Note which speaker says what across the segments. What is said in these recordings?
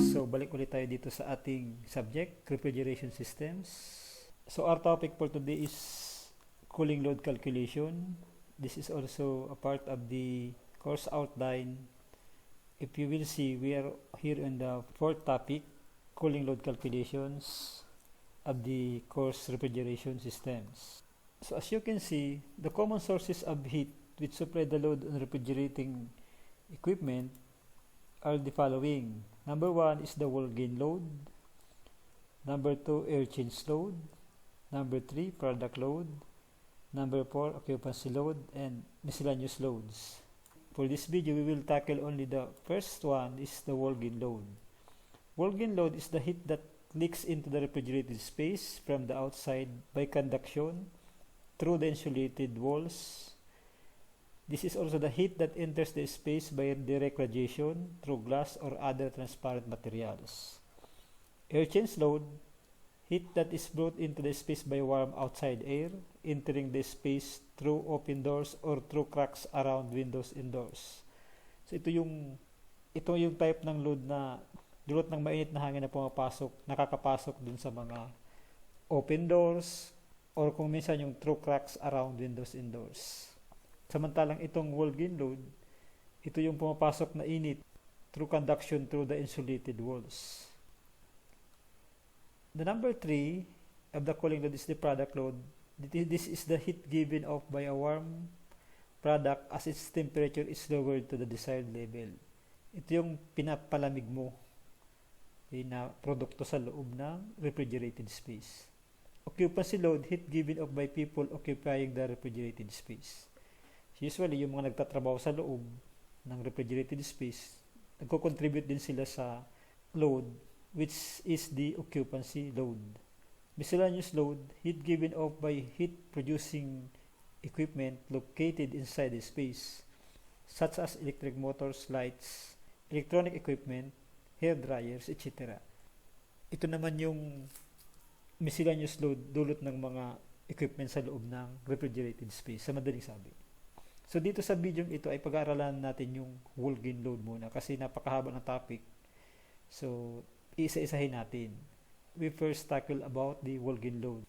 Speaker 1: So, balik ulit tayo dito sa ating subject, refrigeration systems. So, our topic for today is cooling load calculation. This is also a part of the course outline. If you will see, we are here in the fourth topic, cooling load calculations of the course refrigeration systems. So, as you can see, the common sources of heat which supply the load on refrigerating equipment are the following. Number 1 is the wall gain load. Number 2, air change load. Number 3, product load. Number 4, occupancy load and miscellaneous loads. For this video, we will tackle only the first one, is the wall gain load. Wall gain load is the heat that leaks into the refrigerated space from the outside by conduction through the insulated walls. This is also the heat that enters the space by direct radiation through glass or other transparent materials. Air change load, heat that is brought into the space by warm outside air, entering the space through open doors or through cracks around windows and doors. So ito yung type ng load na dulot ng mainit na hangin na nakakapasok dun sa mga open doors or kung minsan yung through cracks around windows and doors. Samantalang itong wall gain load, ito yung pumapasok na init through conduction through the insulated walls. The number 3 of the cooling load is the product load. This is the heat given off by a warm product as its temperature is lowered to the desired level. Ito yung pinapalamig mo na produkto sa loob ng refrigerated space. Occupancy load, heat given off by people occupying the refrigerated space. Usually, yung mga nagtatrabaho sa loob ng refrigerated space, nagko-contribute din sila sa load, which is the occupancy load. Miscellaneous load, heat given off by heat-producing equipment located inside the space, such as electric motors, lights, electronic equipment, hair dryers, etc. Ito naman yung miscellaneous load dulot ng mga equipment sa loob ng refrigerated space, sa madaling sabi. So dito sa video ito ay pag-aaralan natin yung wall gain load muna kasi napakahaba ng topic. So isa-isahin natin. We first tackle about the wall gain load.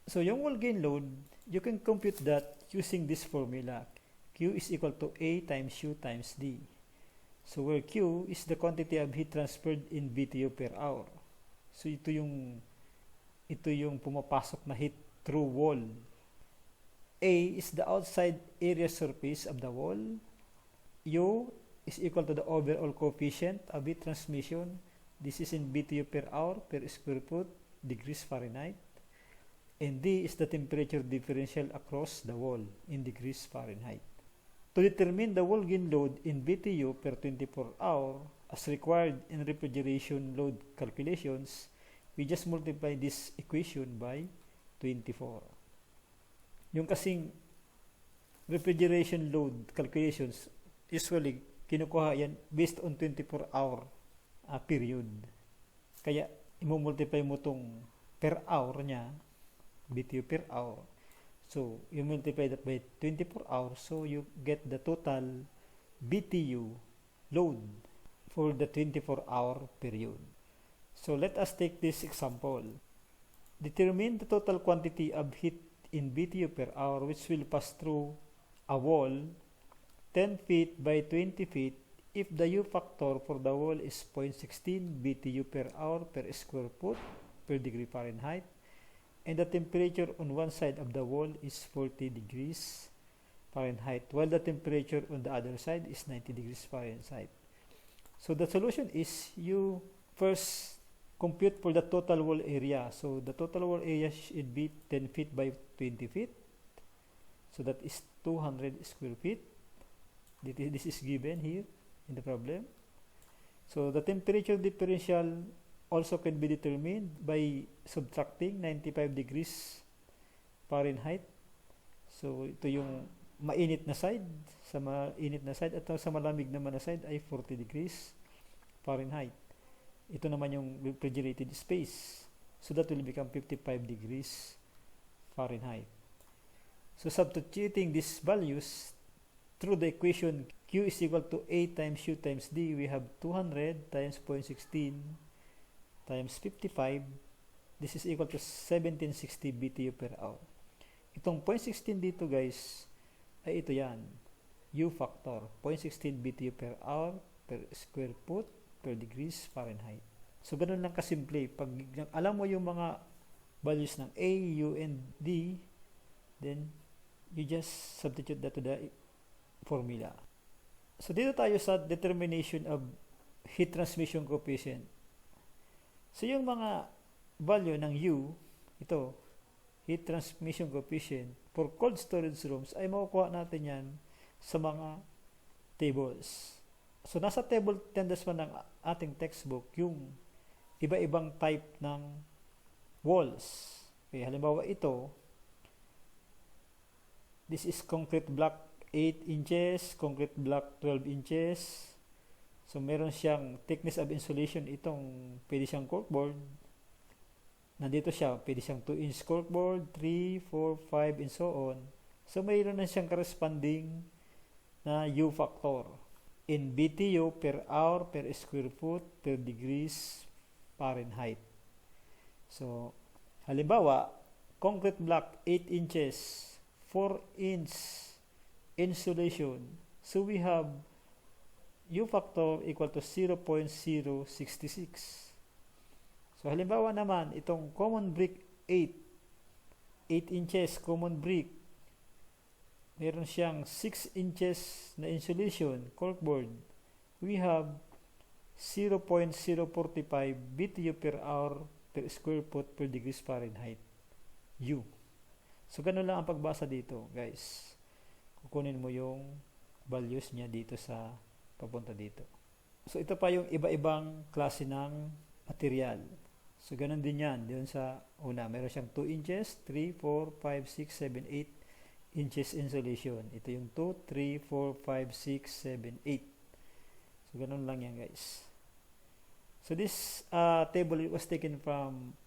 Speaker 1: So yung wall gain load, you can compute that using this formula. Q is equal to A times U times D. So where Q is the quantity of heat transferred in BTU per hour. So ito yung pumapasok na heat through wall. A is the outside area surface of the wall. U is equal to the overall coefficient of heat transmission. This is in BTU per hour per square foot degrees Fahrenheit. And D is the temperature differential across the wall in degrees Fahrenheit. To determine the wall gain load in BTU per 24 hour as required in refrigeration load calculations, we just multiply this equation by 24. Yung kasing refrigeration load calculations, usually kinukuha yan based on 24-hour period. Kaya imumultiply mo tong per hour niya, BTU per hour. So you multiply that by 24 hours, so you get the total BTU load for the 24-hour period. So let us take this example. Determine the total quantity of heat in BTU per hour which will pass through a wall 10 feet by 20 feet if the U factor for the wall is 0.16 BTU per hour per square foot per degree Fahrenheit and the temperature on one side of the wall is 40 degrees Fahrenheit while the temperature on the other side is 90 degrees Fahrenheit. So the solution is you first compute for the total wall area. So the total wall area should be 10 feet by 20 feet. So that is 200 square feet. This is given here in the problem. So the temperature differential also can be determined by subtracting 95 degrees Fahrenheit. So ito yung mainit na side. Sa mainit na side at sa malamig naman na side ay 40 degrees Fahrenheit. Ito naman yung refrigerated space. So that will become 55 degrees Fahrenheit. So substituting these values through the equation Q is equal to A times U times D. We have 200 times 0.16 times 55. This is equal to 1760 BTU per hour. Itong 0.16 dito guys, ay ito yan. U factor. 0.16 BTU per hour per square foot per degrees Fahrenheit. So, ganun lang kasimple. Pag alam mo yung mga values ng A, U, and D, then you just substitute that to the formula. So, dito tayo sa determination of heat transmission coefficient. So, yung mga value ng U, ito, heat transmission coefficient for cold storage rooms, ay makukuha natin yan sa mga tables. So, nasa table 10-1 ng ating textbook, yung iba-ibang type ng walls. Okay, halimbawa ito, this is concrete block 8 inches, concrete block 12 inches. So, meron siyang thickness of insulation. Itong pwede siyang corkboard. Nandito siya, pwede siyang 2-inch corkboard, 3, 4, 5, and so on. So, mayroon na siyang corresponding na U factor in BTU per hour per square foot per degrees Fahrenheit. So, halimbawa, concrete block 8 inches, 4-inch insulation. So, we have U factor equal to 0.066. So, halimbawa naman, itong common brick 8 inches common brick, meron siyang 6 inches na insulation, corkboard. We have 0.045 BTU per hour per square foot per degrees Fahrenheit. U. So, ganun lang ang pagbasa dito, guys. Kukunin mo yung values niya dito sa papunta dito. So, ito pa yung iba-ibang klase ng material. So, ganun din yan. Doon sa una, meron siyang 2 inches, 3, 4, 5, 6, 7, 8 inches insulation. Ito yung 2, 3, 4, 5, 6, 7, 8. So, ganun lang yan, guys. So, this table was taken from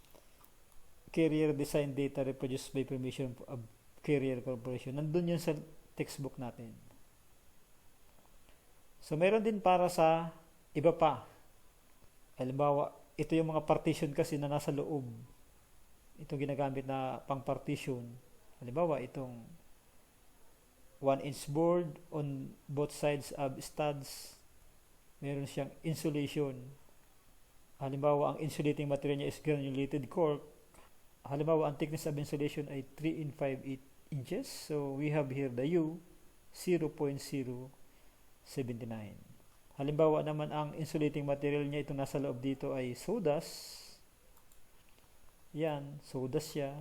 Speaker 1: Carrier Design Data reproduced by permission of Carrier Corporation. Nandun yun sa textbook natin. So, meron din para sa iba pa. Halimbawa, ito yung mga partition kasi na nasa loob. Ito ginagamit na pang partition. Halimbawa, itong 1-inch board on both sides of studs. Meron siyang insulation. Halimbawa, ang insulating material niya is granulated cork. Halimbawa, ang thickness of insulation ay 3 and 5/8 inches. So, we have here the U, 0.079. Halimbawa naman, ang insulating material niya, itong nasa loob dito ay sawdust. Yan, sawdust siya.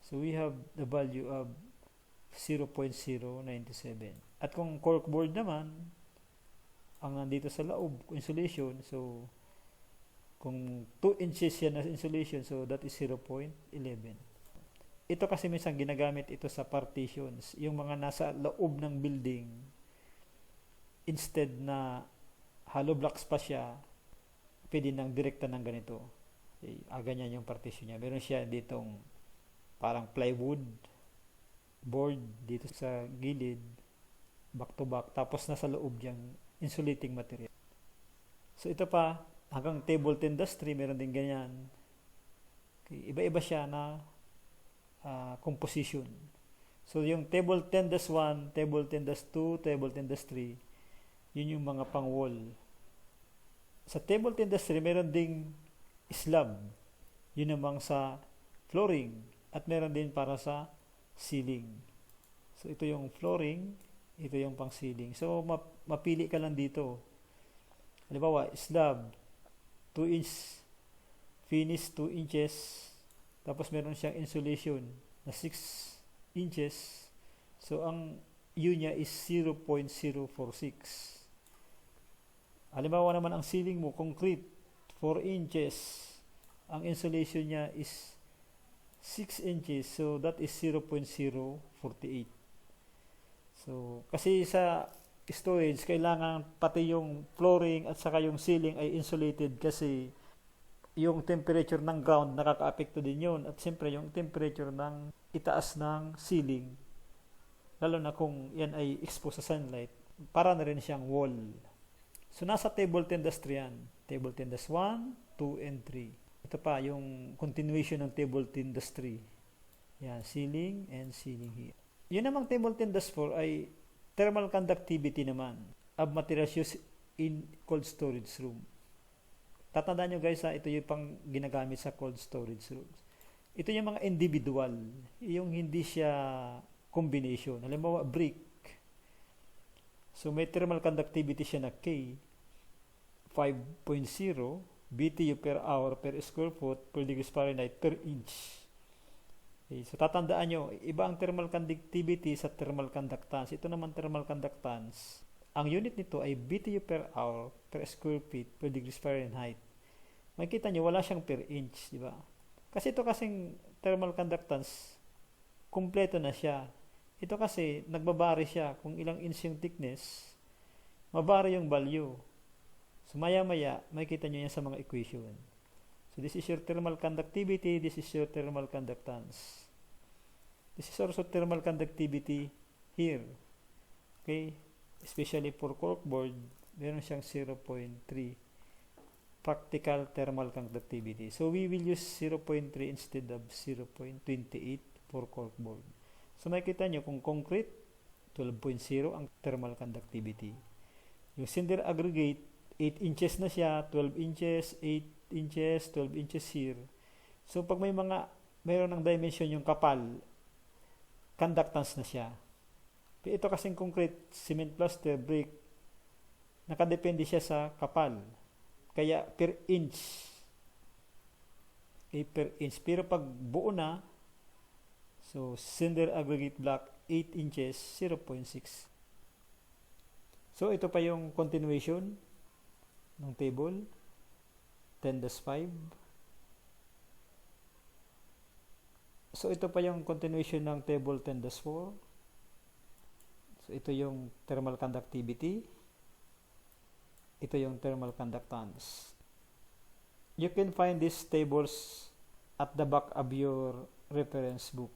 Speaker 1: So, we have the value of 0.097. At kung corkboard naman, ang nandito sa loob, insulation, so, kung 2 inches yan na insulation, so that is 0.11. Ito kasi minsan ginagamit ito sa partitions. Yung mga nasa loob ng building, instead na hollow blocks pa siya, pwede nang direkta ng ganito. Ganyan yung partition niya. Meron siya ditong parang plywood board dito sa gilid, back to back, tapos nasa loob yung insulating material. So ito pa, hanggang table 10-3, meron din ganyan. Okay, iba-iba siya na composition. So yung table 10-1, table 10-2, table 10-3, yun yung mga pang-wall. Sa table 10-3, meron ding slab. Yun namang sa flooring. At meron din para sa ceiling. So, ito yung flooring. Ito yung pang-ceiling. So, mapili ka lang dito. Halimbawa, slab, 2 inch, finish 2 inches. Tapos, meron siyang insulation na 6 inches. So, ang U niya is 0.046. Halimbawa naman ang ceiling mo, concrete, 4 inches. Ang insulation niya is 6 inches. So, that is 0.048. So, kasi sa storage, kailangan pati yung flooring at saka yung ceiling ay insulated kasi yung temperature ng ground nakaka-apekto din yun. At siyempre, yung temperature ng itaas ng ceiling, lalo na kung yan ay exposed sa sunlight, para na rin siyang wall. So nasa table 10 yan. Table 10 1, 2, and 3. Ito pa yung continuation ng table 10 3. Yan, ceiling and ceiling here. Yun namang table 10 4 ay thermal conductivity naman of materials used in cold storage room. Tatandaan nyo guys, ito yung pang ginagamit sa cold storage rooms. Ito yung mga individual, yung hindi siya combination. Halimbawa, brick. So may thermal conductivity siya na K 5.0 BTU per hour per square foot per degrees Fahrenheit per inch. Okay, so tatandaan nyo, iba ang thermal conductivity sa thermal conductance. Ito naman thermal conductance. Ang unit nito ay BTU per hour per square feet per degrees Fahrenheit. Makikita nyo, wala siyang per inch, di ba? Kasi ito kasing thermal conductance, kumpleto na siya. Ito kasi, nagbabari siya kung ilang inch yung thickness, mabari yung value. So maya-maya, makikita nyo yan sa mga equation. So this is your thermal conductivity, this is your thermal conductance. This is also thermal conductivity here. Okay? Especially for corkboard, meron siyang 0.3 practical thermal conductivity. So we will use 0.3 instead of 0.28 for corkboard. So makikita nyo kung concrete, 12.0 ang thermal conductivity. Yung cinder aggregate, 8 inches na siya, 12 inches, 8 inches, 12 inches here. So pag mayroon ng dimension yung kapal, conductance na siya. Ito kasing concrete, cement plaster, brick, nakadepende siya sa kapal. Kaya per inch. Okay, per inch. Pero pag buo na, so cinder aggregate block, 8 inches, 0.6. So ito pa yung continuation ng table 10-5. So ito pa yung continuation ng table 10-4. So ito yung thermal conductivity. Ito yung thermal conductance. You can find these tables at the back of your reference book.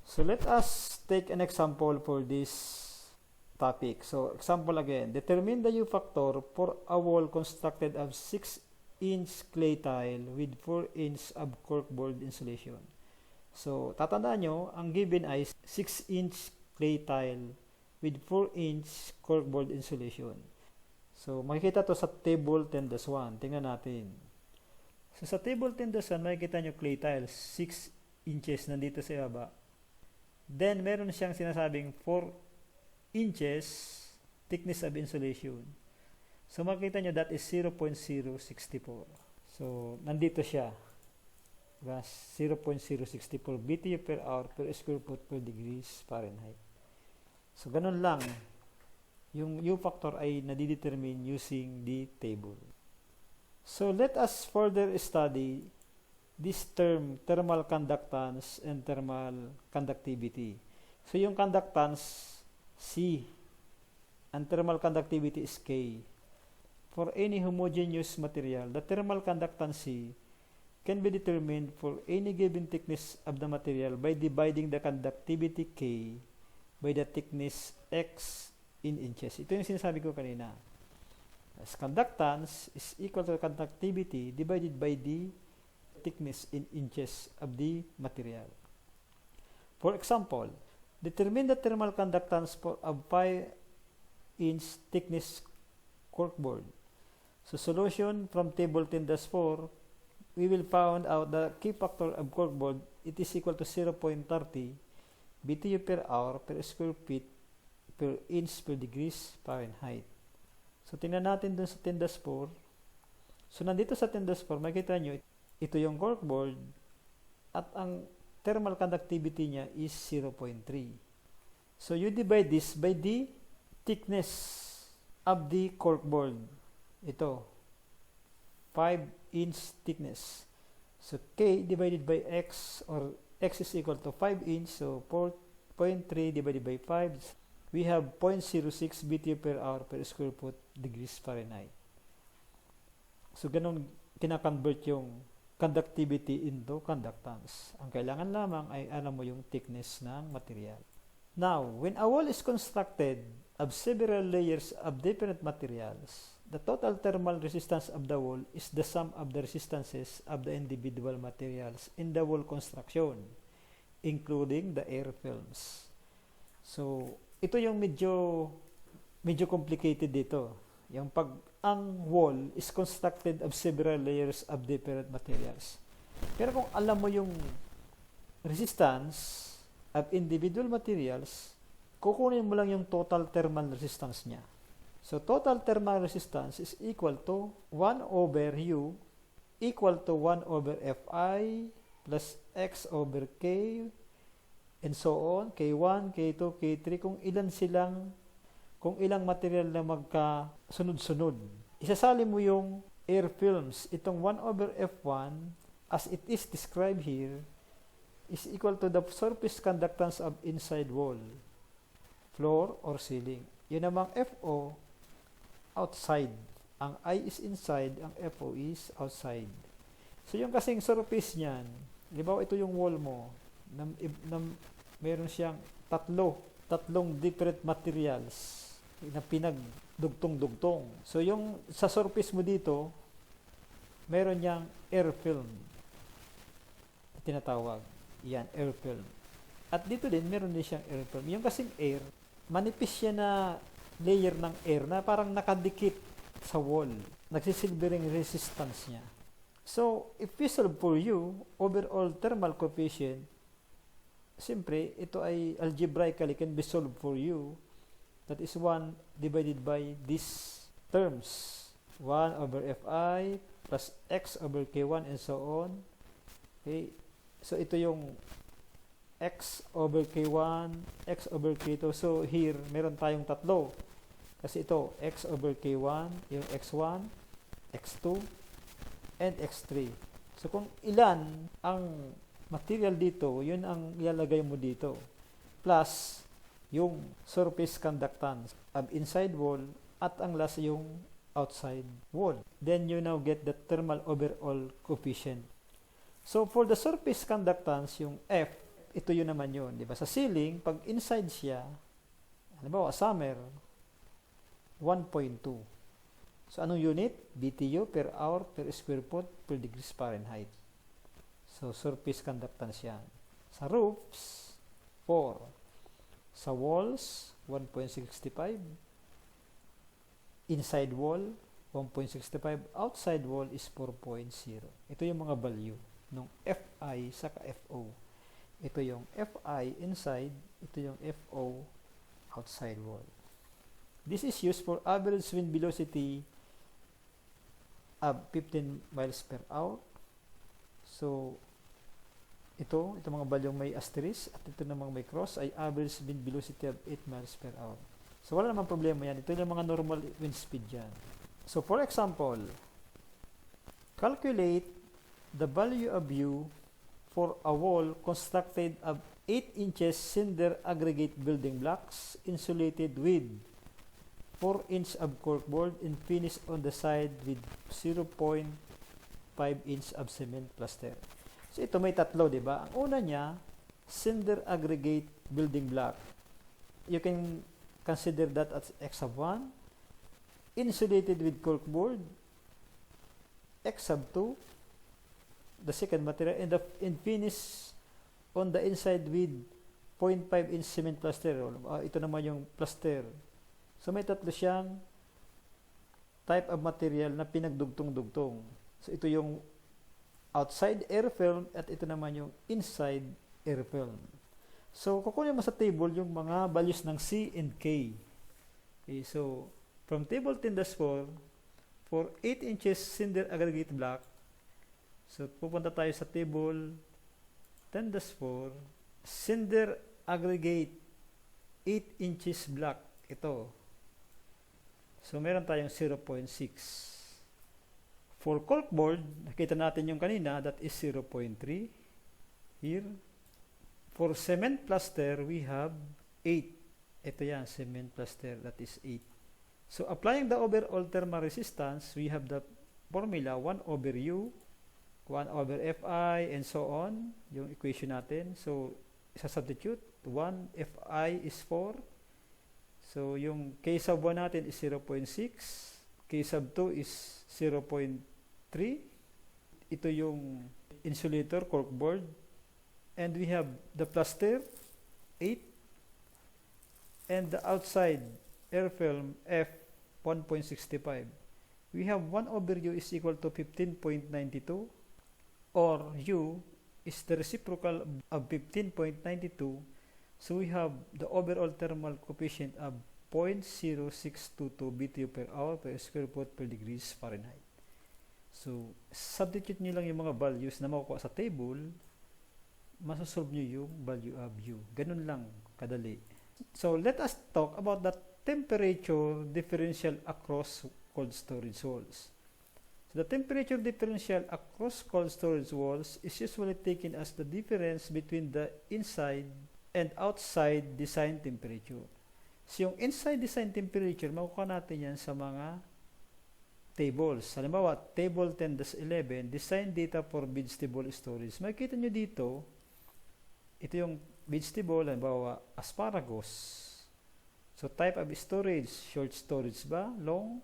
Speaker 1: So let us take an example for this topic. So example again, determine the U factor for a wall constructed of 6-inch clay tile with 4 inch of corkboard insulation. So tatandaan nyo, ang given ay 6-inch clay tile with 4-inch corkboard insulation. So makikita to sa table 10-1. Tingnan natin. So sa table 10-1, makikita nyo clay tile 6 inches nandito sa ibaba. Then meron siyang sinasabing 4 inches thickness of insulation. So makita nyo that is 0.064. So nandito siya. 0.064 BTU per hour per square foot per degrees Fahrenheit. So ganun lang. Yung U factor ay nadidetermine using the table. So let us further study this term thermal conductance and thermal conductivity. So yung conductance C, and thermal conductivity is K. For any homogeneous material, the thermal conductance C can be determined for any given thickness of the material by dividing the conductivity K by the thickness X in inches. Ito yung sinasabi ko kanina. As conductance is equal to conductivity divided by the thickness in inches of the material. For example, determine the thermal conductance for a 5-inch thickness corkboard. So solution from table 10-4, we will find out the key factor of corkboard. It is equal to 0.30 BTU per hour per square feet per inch per degrees Fahrenheit. So tingnan natin dun sa 10-4. So nandito sa 10-4, makikita nyo, ito yung corkboard at ang thermal conductivity niya is 0.3. So you divide this by the thickness of the corkboard. Ito, 5-inch thickness. So K divided by X, or X is equal to 5 inch, so 4.3 divided by 5, we have 0.06 BTU per hour per square foot degrees Fahrenheit. So ganun kinakonvert yung conductivity into conductance. Ang kailangan lamang ay alam mo yung thickness ng material. Now, when a wall is constructed of several layers of different materials, the total thermal resistance of the wall is the sum of the resistances of the individual materials in the wall construction, including the air films. So, ito yung medyo complicated dito. Yung pag ang wall is constructed of several layers of different materials. Pero kung alam mo yung resistance of individual materials, kukunin mo lang yung total thermal resistance niya. So, total thermal resistance is equal to 1 over U equal to 1 over Fi plus X over K and so on, K1, K2, K3, kung ilang material na magkasunod-sunod. Isasali mo yung air films, itong 1 over F1 as it is described here is equal to the surface conductance of inside wall, floor, or ceiling. Yun namang FO, outside. Ang I is inside, ang FO is outside. So yung kasing surface niyan, halimbawa ito yung wall mo, meron siyang tatlong different materials na pinagdugtong-dugtong. So yung sa surface mo dito, meron niyang air film, tinatawag. Yan, air film. At dito din, meron din siyang air film. Yung kasing air, manipis siya na layer ng air na parang nakadikit sa wall. Nagsisilbering resistance niya. So, if we solve for U, overall thermal coefficient, siyempre, ito ay algebraically can be solved for U. That is 1 divided by these terms. 1 over Fi plus X over K1 and so on. Okay. So, ito yung X over K1, X over K2. So, here, meron tayong tatlo. Kasi ito, X over K1, yung X1, X2, and X3. So, kung ilan ang material dito, yun ang ilalagay mo dito. Plus, yung surface conductance of inside wall at ang last yung outside wall. Then, you now get the thermal overall coefficient. So, for the surface conductance, yung F, ito yun naman yun. Diba? Sa ceiling, pag inside siya, halimbawa, summer, 1.2. So, anong unit? BTU per hour per square foot per degrees Fahrenheit. So, surface conductance yan. Sa roofs, 4. Sa walls, 1.65. Inside wall, 1.65. Outside wall is 4.0. Ito yung mga value ng Fi sa FO. Ito yung Fi inside, ito yung FO outside wall. This is used for average wind velocity of 15 miles per hour. So, ito mga balyong may asterisk at ito namang may cross ay average wind velocity of 8 miles per hour. So, wala namang problema yan. Ito yung mga normal wind speed yan. So, for example, calculate the value of U for a wall constructed of 8 inches cinder aggregate building blocks insulated with 4 inch of corkboard and finished on the side with 0.5 inch of cement plaster. So ito may tatlo, di ba? Ang una niya, cinder aggregate building block. You can consider that as X sub 1, insulated with corkboard, X sub 2, the second material, and finish on the inside with 0.5 inch cement plaster. Ito naman yung plaster. So may tatlo siyang type of material na pinagdugtong-dugtong. So ito yung outside air film at ito naman yung inside air film. So kukunin mo sa table yung mga values ng C and K. Okay, so from table 10-4 for 8 inches cinder aggregate block. So pupunta tayo sa table 10-4 cinder aggregate 8 inches block. Ito. So meron tayong 0.6. For corkboard, nakita natin yung kanina, that is 0.3 here. For cement plaster, we have 8. Ito yan, cement plaster, that is 8. So applying the overall thermal resistance, we have the formula 1 over U, 1 over Fi, and so on, yung equation natin. So, isa-substitute, 1, Fi is 4. So, yung K sub 1 natin is 0.6. K sub 2 is 0.3. Ito yung insulator, corkboard. And we have the plaster, 8. And the outside air film, F, 1.65. We have 1 over U is equal to 15.92, or U is the reciprocal of 15.92. So we have the overall thermal coefficient of 0.0622 BTU per hour per square foot per degrees Fahrenheit. So, substitute nyo lang yung mga values na makukuha sa table, masasolve nyo yung value of U. Ganun lang kadali. So, let us talk about the temperature differential across cold storage walls. So, the temperature differential across cold storage walls is usually taken as the difference between the inside and outside design temperature. So, yung inside design temperature, makukuha natin yan sa mga tables. Halimbawa, table 10-11, design data for vegetable storage. Makikita nyo dito, ito yung vegetable, halimbawa, asparagus. So, type of storage, short storage ba? Long?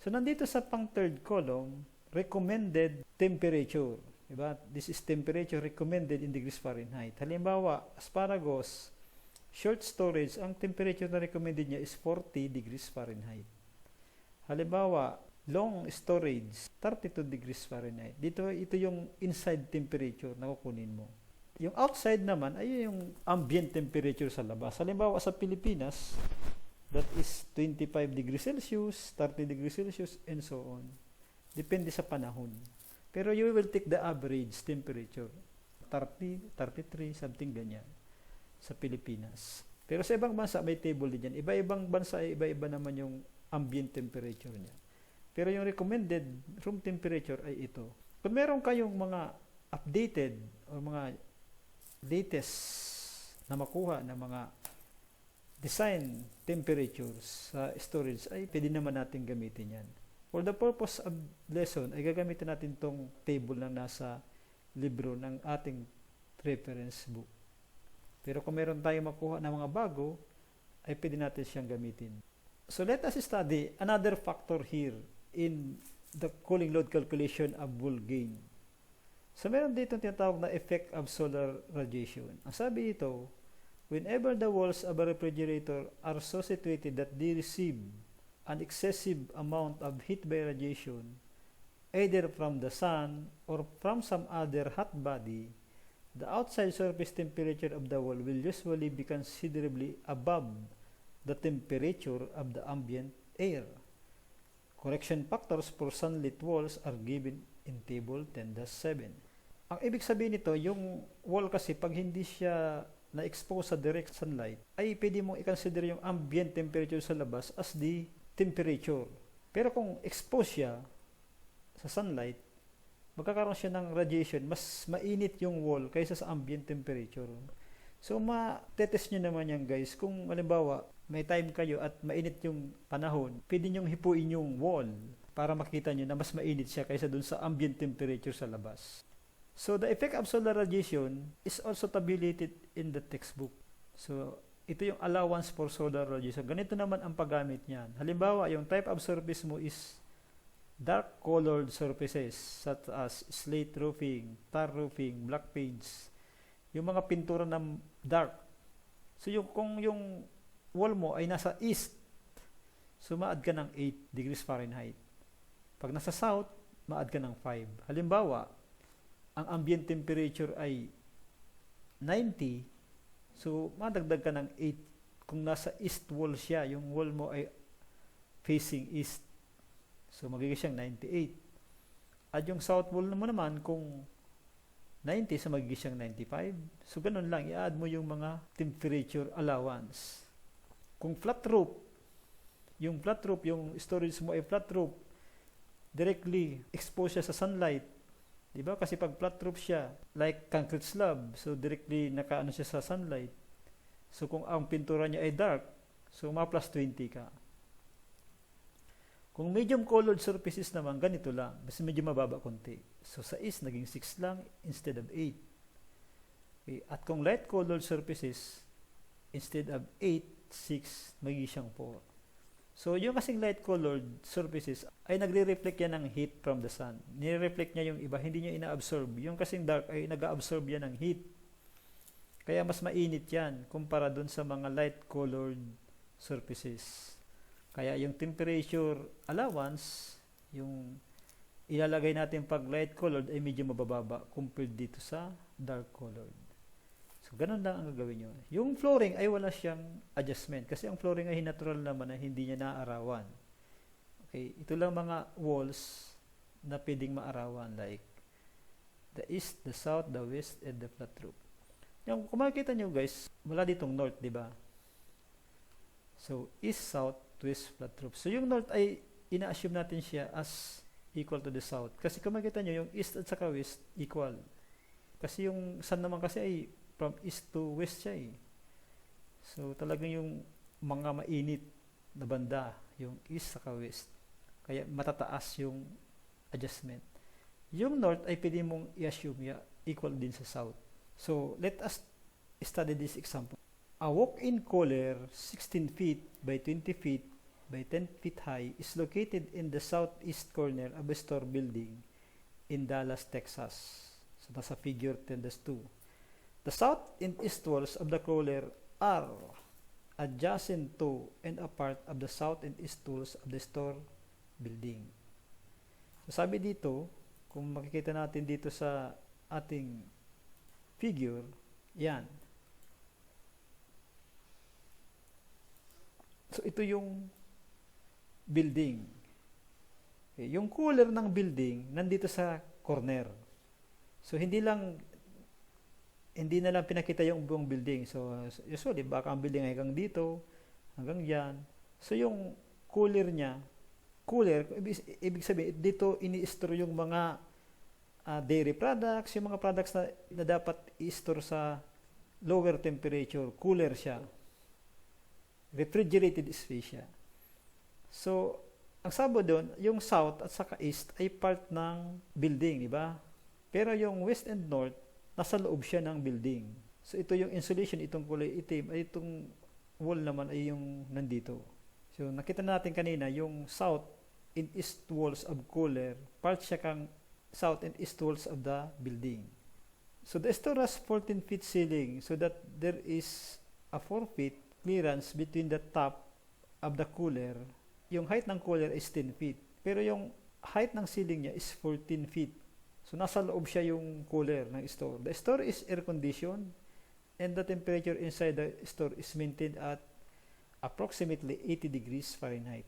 Speaker 1: So, nandito sa pang third column, recommended temperature. Diba? This is temperature recommended in degrees Fahrenheit. Halimbawa, asparagus, short storage, ang temperature na recommended niya is 40 degrees Fahrenheit. Halimbawa, long storage, 32 degrees Fahrenheit. Dito, ito yung inside temperature na kukunin mo. Yung outside naman, ay yung ambient temperature sa labas. Halimbawa, sa Pilipinas, that is 25 degrees Celsius, 30 degrees Celsius, and so on. Depende sa panahon. Pero you will take the average temperature. 30, 33, something ganyan sa Pilipinas. Pero sa ibang bansa, may table din yan. Iba-ibang bansa, iba-iba naman yung ambient temperature niya. Pero yung recommended room temperature ay ito. Kung meron kayong mga updated o mga latest na makuha na mga design temperatures sa storage, ay pwede naman natin gamitin yan. For the purpose of lesson, ay gagamitin natin tong table na nasa libro ng ating reference book. Pero kung meron tayong makuha na mga bago, ay pwede natin siyang gamitin. So let us study another factor here in the cooling load calculation of wool gain. So meron dito tinatawag na effect of solar radiation. Ang sabi dito, whenever the walls of a refrigerator are so situated that they receive an excessive amount of heat by radiation, either from the sun or from some other hot body, the outside surface temperature of the wall will usually be considerably above the temperature of the ambient air. Correction factors for sunlit walls are given in table 10-7. Ang ibig sabihin nito, yung wall kasi pag hindi siya na-expose sa direct sunlight, ay pwede mong i-consider yung ambient temperature sa labas as the temperature. Pero kung expose siya sa sunlight, magkakaroon siya ng radiation, mas mainit yung wall kaysa sa ambient temperature. So, ma-test nyo naman yan guys. Kung halimbawa, may time kayo at mainit yung panahon, pwede nyong hipuin yung wall para makita nyo na mas mainit siya kaysa dun sa ambient temperature sa labas. So, the effect of solar radiation is also tabulated in the textbook. So, ito yung allowance for solar radiation. Ganito naman ang paggamit niyan. Halimbawa, yung type of surface mo is dark colored surfaces such as slate roofing, tar roofing, black paints. Yung mga pintura ng dark. So, kung yung wall mo ay nasa east, so ma-add ka ng 8 degrees Fahrenheit. Pag nasa south, ma-add ka ng 5. Halimbawa, ang ambient temperature ay 90, so madagdag ka ng 8. Kung nasa east wall siya, yung wall mo ay facing east, so magiging siyang 98. At yung south wall mo naman, kung 90, so magiging siyang 95. So ganun lang, i-add mo yung mga temperature allowance. Kung flat roof, yung storage mo ay flat roof, directly exposed siya sa sunlight. Diba? Kasi pag flat roof siya, like concrete slab, so directly nakaano siya sa sunlight. So kung ang pintura niya ay dark, so ma-plus 20 ka. Kung medium colored surfaces naman, ganito lang. Basta medyo mababa konti. So sa east, naging 6 lang instead of 8. Okay. At kung light colored surfaces, instead of 8, 6, magiging siyang 4. So, yung kasing light-colored surfaces ay nagre-reflect yan ng heat from the sun. Nire-reflect niya yung iba, hindi niya ina-absorb. Yung kasing dark ay nag-absorb yan ng heat. Kaya mas mainit yan kumpara dun sa mga light-colored surfaces. Kaya yung temperature allowance, yung ilalagay natin pag light-colored ay medyo mabababa compared dito sa dark-colored. So, ganun lang ang gagawin nyo. Yung flooring ay wala siyang adjustment kasi ang flooring ay natural naman na hindi niya naarawan. Okay, ito lang mga walls na pwedeng maarawan like the east, the south, the west, and the flat roof. Yung kung makikita nyo guys, wala ditong north, di ba? So, east, south, west, flat roof. So, yung north ay ina-assume natin siya as equal to the south. Kasi kung makikita nyo, yung east at saka west, equal. Kasi yung sun naman kasi ay from east to west siya eh. So, talagang yung mga mainit na banda, yung east saka west. Kaya matataas yung adjustment. Yung north ay pwede mong i-assume equal din sa south. So, let us study this example. A walk-in cooler 16 feet by 20 feet by 10 feet high is located in the southeast corner of a store building in Dallas, Texas. So, nasa figure 10-2. The south and east walls of the cooler are adjacent to and a part of the south and east walls of the store building. So, sabi dito, kung makikita natin dito sa ating figure, yan. So, ito yung building. Okay, yung cooler ng building, nandito sa corner. So, hindi na lang pinakita yung buong building. So, usually, baka ang building ay hanggang dito, hanggang dyan. So, yung cooler niya, ibig sabihin, dito ini-store yung mga dairy products, yung mga products na dapat i-store sa lower temperature, cooler siya. Refrigerated space siya. So, ang sabo doon, yung south at saka east ay part ng building, di ba? Pero yung west and north, nasa loob siya ng building. So, ito yung insulation, itong kulay itim, ay itong wall naman ay yung nandito. So, nakita natin kanina, yung south and east walls of cooler, part siya kang south and east walls of the building. So, the store has 14 feet ceiling so that there is a 4 feet clearance between the top of the cooler. Yung height ng cooler is 10 feet. Pero yung height ng ceiling niya is 14 feet. So, nasa loob siya yung cooler ng store. The store is air-conditioned and the temperature inside the store is maintained at approximately 80 degrees Fahrenheit.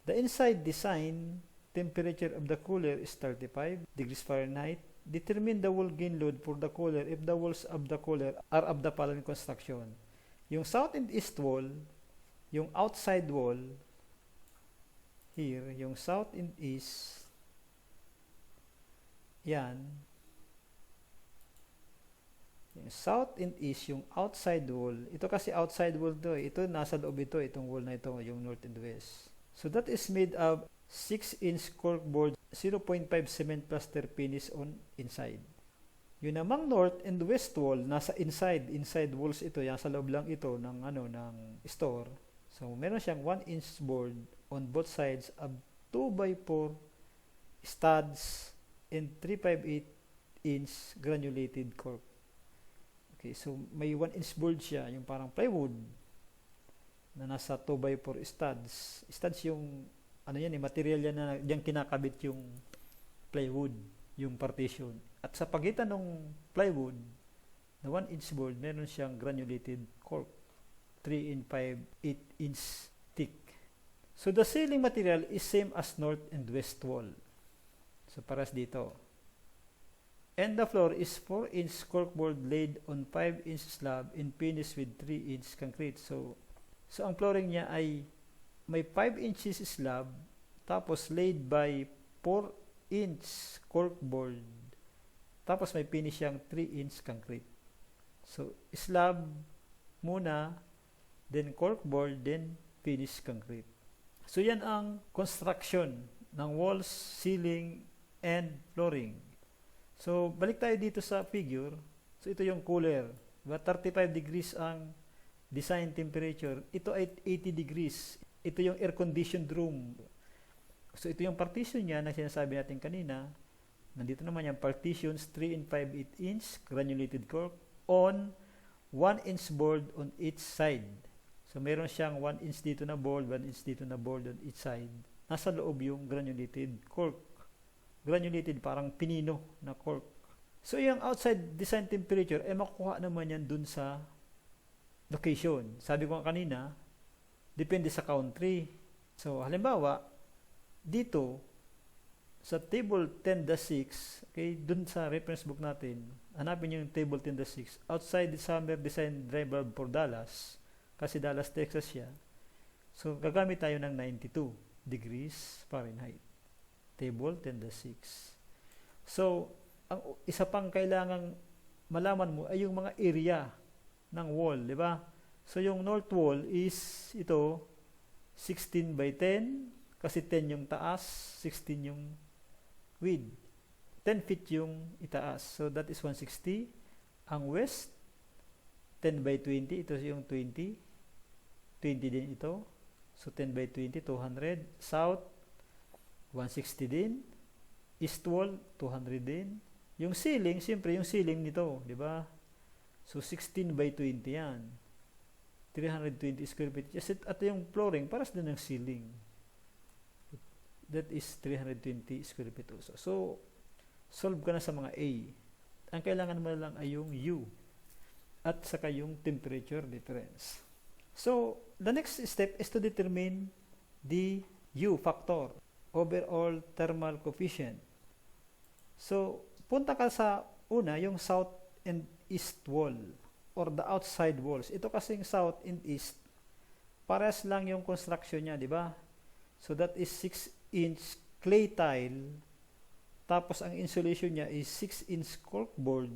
Speaker 1: The inside design temperature of the cooler is 35 degrees Fahrenheit. Determine the wall gain load for the cooler if the walls of the cooler are of the following construction. Yung south and east wall, yung outside wall, here, yung south and east, yan. Yung south and east, yung outside wall. Ito kasi outside wall to. Ito, nasa loob ito. Itong wall na ito, yung north and west. So, that is made of 6-inch corkboard, 0.5 cement plaster finish on inside. Yung namang north and west wall, nasa inside walls ito. Yan, sa loob lang ito ng, ng store. So, meron siyang 1-inch board on both sides of 2x4 studs and 3/8-inch granulated cork. Okay, so may 1-inch board siya, yung parang plywood na nasa 2x4 studs. Studs yung material yan na diyan kinakabit yung plywood, yung partition. At sa pagitan ng plywood na 1-inch board, meron siyang granulated cork, 3 and 5/8-inch thick. So the ceiling material is same as north and west wall. So, paras dito. And the floor is 4-inch corkboard laid on 5-inch slab and finished with 3-inch concrete. So ang flooring niya ay may 5 inches slab tapos laid by 4-inch corkboard tapos may finish siyang 3-inch concrete. So, slab muna, then corkboard, then finish concrete. So, yan ang construction ng walls, ceiling, and flooring. So, balik tayo dito sa figure. So, ito yung cooler. 35 degrees ang design temperature, ito ay 80 degrees. Ito yung air-conditioned room. So ito yung partition niya na sinasabi natin kanina. Nandito naman yung partitions, 3 and 5/8 inch granulated cork on 1 inch board on each side. So meron siyang 1 inch dito na board, 1 inch dito na board on each side. Nasa loob yung granulated cork. Granulated, parang pinino na cork. So yung outside design temperature, makukuha naman yan dun sa location. Sabi ko kanina, depende sa country. So halimbawa, dito, sa table 10-6, okay, dun sa reference book natin, hanapin nyo yung table 10-6, outside the summer design dry bulb for Dallas, kasi Dallas, Texas siya. So, gagamit tayo ng 92 degrees Fahrenheit. Table 10-6. So, ang isa pang kailangang malaman mo ay yung mga area ng wall, di ba? So, yung north wall is ito, 16 by 10, kasi 10 yung taas, 16 yung width. 10 feet yung itaas. So, that is 160. Ang west, 10 by 20. Ito yung 20. 20 din ito. So, 10 by 20, 200. South, 160 din. East wall, 200 din. Yung ceiling, siyempre yung ceiling nito, di ba? So, 16 by 20 yan. 320 square feet. At yung flooring, paras din ng ceiling. That is 320 square feet also. So, solve ka na sa mga A. Ang kailangan mo lang ay yung U. At saka yung temperature difference. So, the next step is to determine the U factor. Overall thermal coefficient. So, punta ka sa una, yung south and east wall. Or the outside walls. Ito kasing south and east, parehas lang yung construction niya, di ba? So that is 6-inch clay tile. Tapos ang insulation niya is 6-inch corkboard.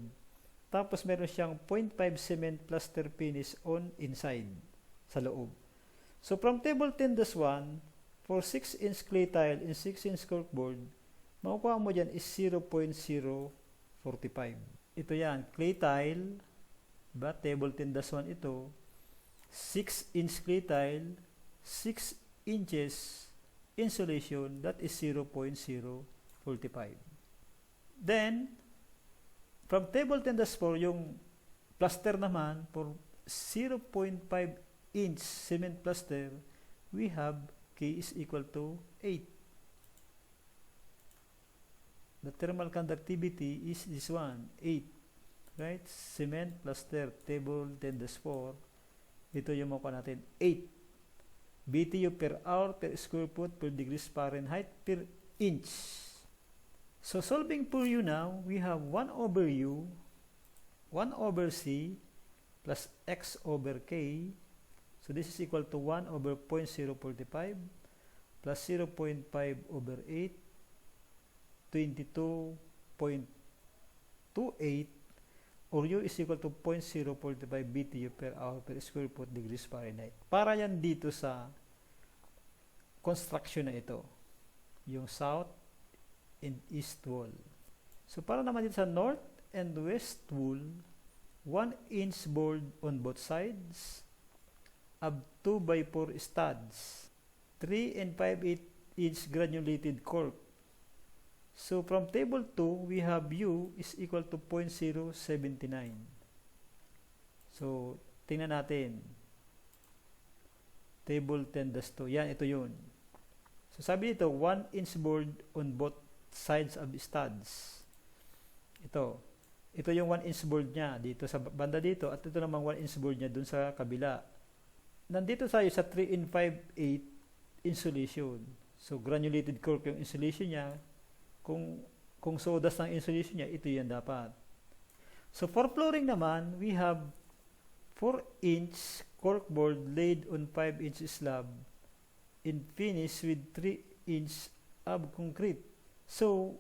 Speaker 1: Tapos meron siyang 0.5 cement plaster finish on inside, sa loob. So from table 10-1, for 6-inch clay tile and 6-inch corkboard, makukuha mo dyan is 0.045. Ito yan, clay tile, diba? Table 10-1 ito, 6-inch clay tile, 6 inches insulation, that is 0.045. Then, from table 10-4, yung plaster naman, for 0.5 inch cement plaster, we have K is equal to 8. The thermal conductivity is this one, 8. Right? Cement plaster, table 10-4. Ito yung makuha natin, 8. BTU per hour, per square foot, per degrees Fahrenheit, per inch. So, solving for U now, we have 1 over U, 1 over C, plus X over K. So, this is equal to 1 over 0.045, plus 0.5 over 8, 22.28, or U is equal to 0.045 BTU per hour per square foot degrees Fahrenheit. Para yan dito sa construction na ito, yung south and east wall. So para naman dito sa north and west wall, 1-inch board on both sides, ab 2 by 4 studs, 3 and 5/8 inch granulated cork. So, from table 2, we have U is equal to 0.079. So, tingnan natin. Table 10-2. Yan, ito yun. So, sabi dito, 1-inch board on both sides of the studs. Ito. Ito yung 1-inch board niya dito sa banda dito. At ito namang 1-inch board niya dun sa kabila. Nandito tayo sa 3 and 5/8 insulation. So, granulated cork yung insulation niya. Kung sodas ng insulation niya, ito yan dapat. So, for flooring naman, we have 4-inch corkboard laid on 5-inch slab and finished with 3-inch ab concrete. So,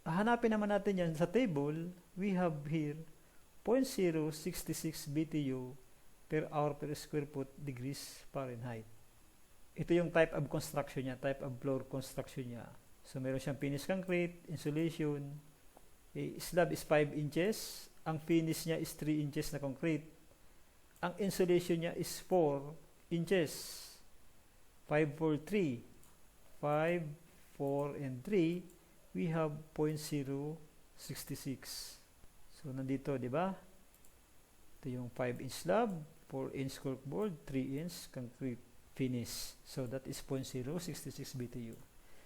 Speaker 1: hanapin naman natin yan sa table. We have here 0.066 BTU per hour per square foot degrees Fahrenheit. Ito yung type of construction niya, type of floor construction niya. So, meron siyang finish concrete, insulation. Slab is 5 inches. Ang finish niya is 3 inches na concrete. ang insulation niya is 4 inches. 5, 4, 3. 5, 4, and 3, we have 0.066. So, nandito, di ba? Ito yung 5-inch slab, 4-inch corkboard, 3-inch concrete finish. So, that is 0.066 BTU.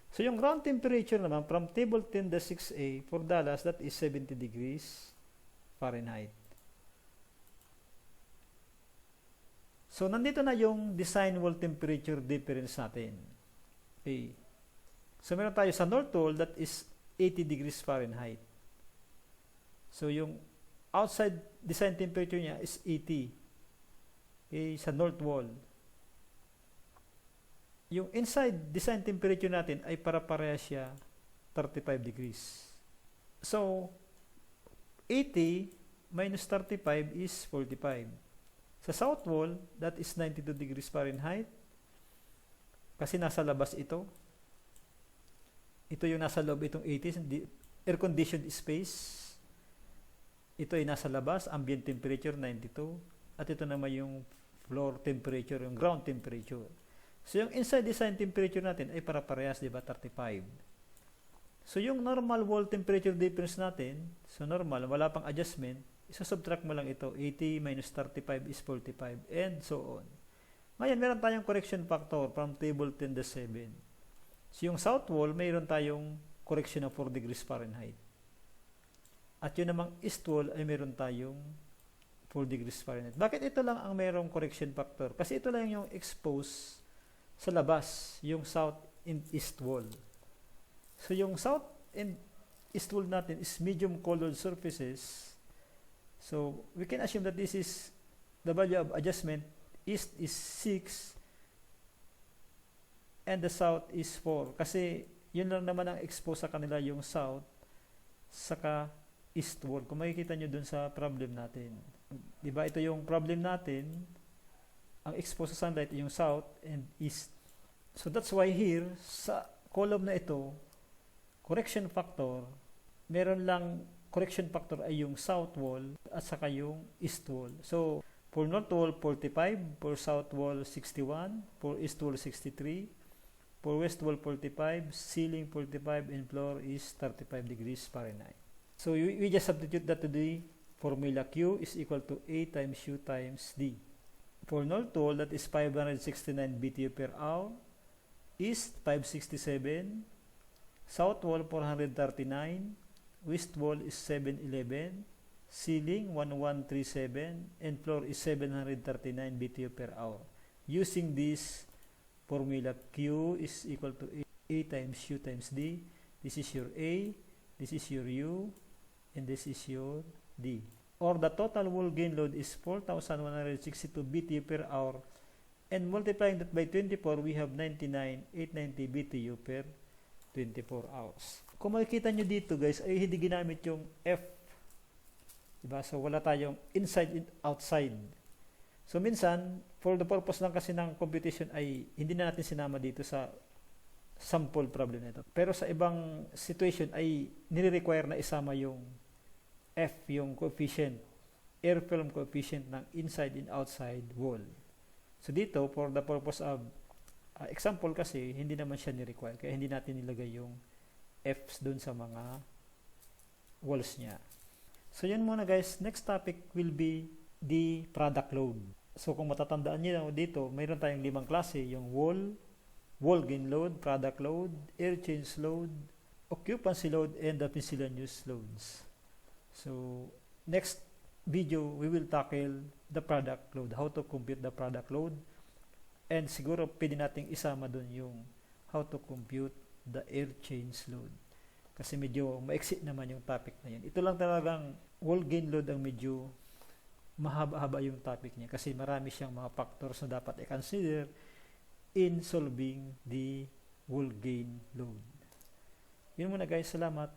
Speaker 1: So, yung ground temperature naman from table 10-6A for Dallas, that is 70 degrees Fahrenheit. So, nandito na yung design wall temperature difference natin. Okay. So, meron tayo sa north wall, that is 80 degrees Fahrenheit. So, yung outside design temperature niya is 80. Okay, sa north wall. Yung inside design temperature natin ay para-pareha siya 35 degrees. So, 80 minus 35 is 45. Sa south wall, that is 92 degrees Fahrenheit. Kasi nasa labas ito. Ito yung nasa loob, itong 80, air-conditioned space. Ito ay nasa labas, ambient temperature 92. At ito naman yung floor temperature, yung ground temperature. So, yung inside design temperature natin ay para-parehas, di ba, 35. So, yung normal wall temperature difference natin, so normal, wala pang adjustment, isa-subtract mo lang ito, 80 minus 35 is 45, and so on. Ngayon, meron tayong correction factor from table 10-7. So, yung south wall, mayroon tayong correction ng 4 degrees Fahrenheit. At yun namang east wall ay meron tayong 4 degrees Fahrenheit. Bakit ito lang ang merong correction factor? Kasi ito lang yung exposed sa labas, yung south and east wall. So, yung south and east wall natin is medium colored surfaces. So, we can assume that this is the value of adjustment. East is 6 and the south is 4. Kasi yun lang naman ang exposed sa kanila, yung south saka east wall. Kung makikita nyo dun sa problem natin. Diba, ito yung problem natin. Ang exposed sa sunlight yung south and east. So that's why here, sa column na ito, correction factor, meron lang correction factor ay yung south wall at saka yung east wall. So, for north wall, 45. For south wall, 61. For east wall, 63. For west wall, 45. Ceiling, 45. And floor is 35 degrees Fahrenheit. So, we just substitute that to the formula Q is equal to A times U times D. For north wall, that is 569 BTU per hour. East, 567. South wall, 439. West wall is 711. Ceiling, 1137. And floor is 739 BTU per hour. Using this formula, Q is equal to A times U times D. This is your A. This is your U. And this is your D. Or the total wall gain load is 4,162 BTU per hour. And multiplying that by 24, we have 99,890 BTU per 24 hours. Kung makikita nyo dito guys, ay hindi ginamit yung F. Diba? So wala tayong inside and outside. So minsan, for the purpose lang kasi ng computation ay hindi na natin sinama dito sa sample problem na ito. Pero sa ibang situation ay nire-require na isama yung F, yung coefficient, air film coefficient ng inside and outside wall. So dito, for the purpose of example kasi, hindi naman siya ni-require. Kaya hindi natin nilagay yung F's dun sa mga walls niya. So yun muna guys. Next topic will be the product load. So kung matatandaan niyo dito, mayroon tayong 5 klase. Yung wall gain load, product load, air change load, occupancy load, and the miscellaneous loads. So next video, we will tackle the product load. How to compute the product load. And siguro pwede nating isama dun yung how to compute the air change load. Kasi medyo ma-exit naman yung topic na yun. Ito lang talagang wall gain load ang medyo mahaba-haba yung topic niya. Kasi marami siyang mga factors na dapat i-consider in solving the wall gain load. Yun muna guys. Salamat.